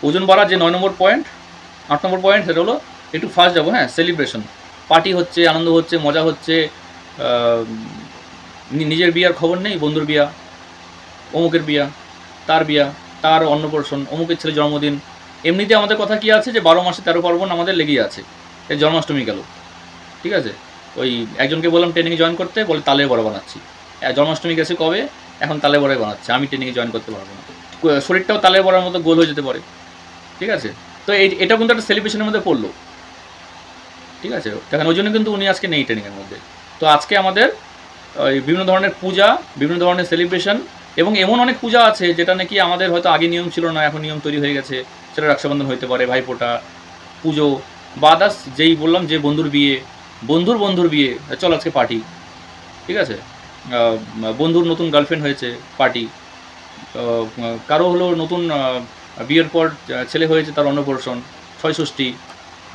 ওজন বাড়া যে 9 নম্বর পয়েন্ট, 8 নম্বর পয়েন্ট, সেটা হলো একটু ফার্স্ট যাবো। হ্যাঁ, সেলিব্রেশন, পার্টি হচ্ছে, আনন্দ হচ্ছে, মজা হচ্ছে। নিজের বিয়ার খবর নেই, বন্ধুর বিয়া, অমুকের বিয়া, তার বিয়া, তার অন্নপ্রাশন, অমুকের ছেলে জন্মদিন। এমনিতে আমাদের কথা কি আছে যে 12 মাসে 13 পার্বণ আমাদের লেগেই আছে। এই জন্মাষ্টমী গেল, ঠিক আছে। ওই একজনকে বললাম ট্রেনিংয়ে জয়েন করতে, বলে তালের বড়া বানাচ্ছি। জন্মাষ্টমী গেছে কবে, এখন তালের বড়াই বানাচ্ছে, আমি ট্রেনিংয়ে জয়েন করতে পারবো না। শরীরটাও তালের বড়ার মতো গোল হয়ে যেতে পারে, ঠিক আছে। তো এটা কিন্তু একটা সেলিব্রেশনের মধ্যে পড়লো, ঠিক আছে। দেখেন ওই জন্য কিন্তু উনি আজকে নেই ট্রেনিংয়ের মধ্যে। তো আজকে আমাদের ওই বিভিন্ন ধরনের পূজা, বিভিন্ন ধরনের সেলিব্রেশন, এবং এমন অনেক পূজা আছে যেটা নাকি আমাদের হয়তো আগে নিয়ম ছিল না, এখন নিয়ম তৈরি হয়ে গেছে। সেটা রক্ষাবন্ধন হইতে পারে, ভাইফোঁটা, পুজো, বা আদার্স যেই বললাম যে বন্ধুর বিয়ে, বন্ধুর বিয়ে, চল আজকে পার্টি, ঠিক আছে। বন্ধুর নতুন গার্লফ্রেন্ড হয়েছে, পার্টি। কারো হলো নতুন বিয়ের পর ছেলে হয়েছে, তার অন্নপ্রাশন, ছয়ষষ্ঠী,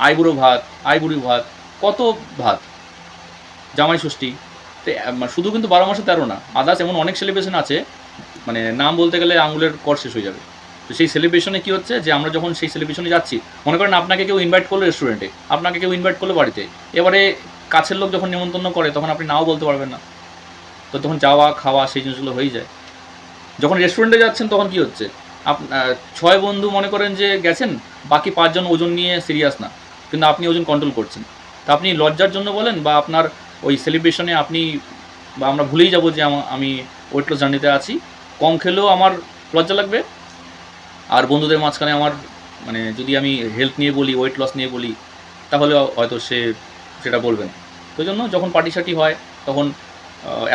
আইবুড়ো ভাত, আইবুড়ি ভাত, কত ভাত, জামাই ষষ্ঠী। তো শুধু কিন্তু 12 মাসে 13 না, আদার্স এমন অনেক সেলিব্রেশন আছে, মানে নাম বলতে গেলে আঙুলের কর শেষ হয়ে যাবে। তো সেই সেলিব্রেশনে কী হচ্ছে যে আমরা যখন সেই সেলিব্রেশনে যাচ্ছি, মনে করেন আপনাকে কেউ ইনভাইট করলো রেস্টুরেন্টে, আপনাকে কেউ ইনভাইট করলো বাড়িতে, এবারে কাছের লোক যখন নিমন্ত্রণ করে তখন আপনি নাও বলতে পারবেন না। তো তখন যাওয়া খাওয়া সেই জিনিসগুলো হয়ে যায়। যখন রেস্টুরেন্টে যাচ্ছেন তখন কি হচ্ছে, 6 বন্ধু মনে করেন যে গেছেন, বাকি 5 জন ওজন নিয়ে সিরিয়াস না, কিন্তু আপনি ওজন কন্ট্রোল করছেন। তা আপনি লজ্জার জন্য বলেন, বা আপনার ওই সেলিব্রেশনে আপনি, বা আমরা ভুলেই যাব যে আমি ওয়েট লস জার্নিতে আছি, কম খেলেও আমার লজ্জা লাগবে। আর বন্ধুদের মাঝখানে আমার, মানে যদি আমি হেলথ নিয়ে বলি, ওয়েট লস নিয়ে বলি, তাহলে হয়তো সেটা বলবে না। তো জন্য যখন পার্টি সার্টি হয় তখন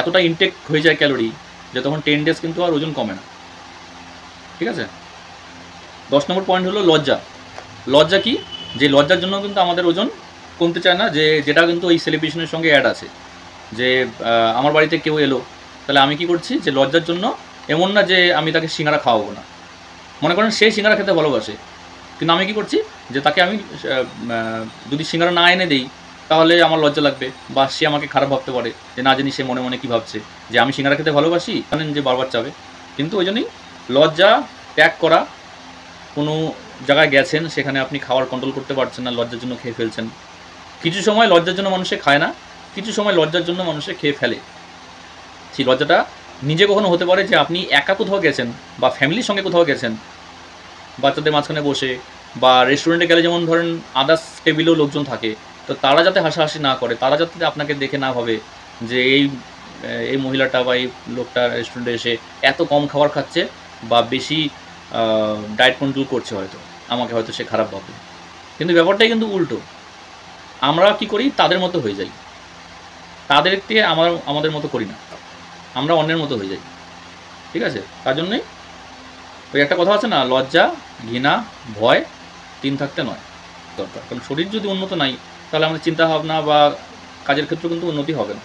এতটা ইনটেক হয়ে যায় ক্যালোরি, যে তখন 10 ডেজ কিন্তু আর ওজন কমে না, ঠিক আছে। 10 নম্বর পয়েন্ট হলো লজ্জা। লজ্জা কি, যে লজ্জার জন্য কিন্তু আমাদের ওজন কমতে চায় না, যেটা কিন্তু এই সেলিব্রেশনের সঙ্গে অ্যাড আছে। যে আমার বাড়িতে কেউ এলো, তাহলে আমি কি করছি, যে লজ্জার জন্য, এমন না যে আমি তাকে সিঙ্গারা খাওয়াবো না, মনে করেন সে সিঙ্গারা খেতে ভালোবাসে, কিন্তু আমি কি করছি, যে তাকে আমি যদি সিঙ্গারা না এনে দিই তাহলে আমার লজ্জা লাগবে, বা সে আমাকে খারাপ ভাবতে পারে, যে না জানি সে মনে মনে কী ভাবছে, যে আমি সিঙ্গারা খেতে ভালোবাসি, জানেন যে বারবার চাবে। কিন্তু ওই জন্যই লজ্জা ত্যাগ করা। কোনো জায়গায় গেছেন, সেখানে আপনি খাওয়ার কন্ট্রোল করতে পারছেন না, লজ্জার জন্য খেয়ে ফেলছেন। কিছু সময় লজ্জার জন্য মানুষে খায় না, কিছু সময় লজ্জার জন্য মানুষে খেয়ে ফেলে। সেই লজ্জাটা নিজে কখনো হতে পারে যে আপনি একা কোথাও গেছেন, বা ফ্যামিলির সঙ্গে কোথাও গেছেন, বাচ্চাদের মাঝখানে বসে, বা রেস্টুরেন্টে গেলে যেমন ধরেন আদার্স টেবিলেও লোকজন থাকে, তো তারা যাতে হাসাহাসি না করে, তারা যাতে আপনাকে দেখে না ভাবে যে এই মহিলাটা বা এই লোকটা রেস্টুরেন্টে এসে এত কম খাবার খাচ্ছে, বা বেশি ডায়েট কন্ট্রোল করছে, হয়তো আমাকে হয়তো সে খারাপ ভাববে। কিন্তু ব্যাপারটাই কিন্তু উল্টো, আমরা কি করি, তাদের মতো হয়ে যাই, তাদের থেকে আমাদের মতো করি না, আমরা অন্যের মতো হয়ে যাই, ঠিক আছে। তার জন্যই ওই একটা কথা আছে না, লজ্জা, ঘৃণা, ভয়, 3 থাকতে নয় দরকার। কারণ শরীর যদি উন্নত নাই, তাহলে আমাদের চিন্তাভাবনা বা কাজের ক্ষেত্রে কিন্তু উন্নতি হবে না।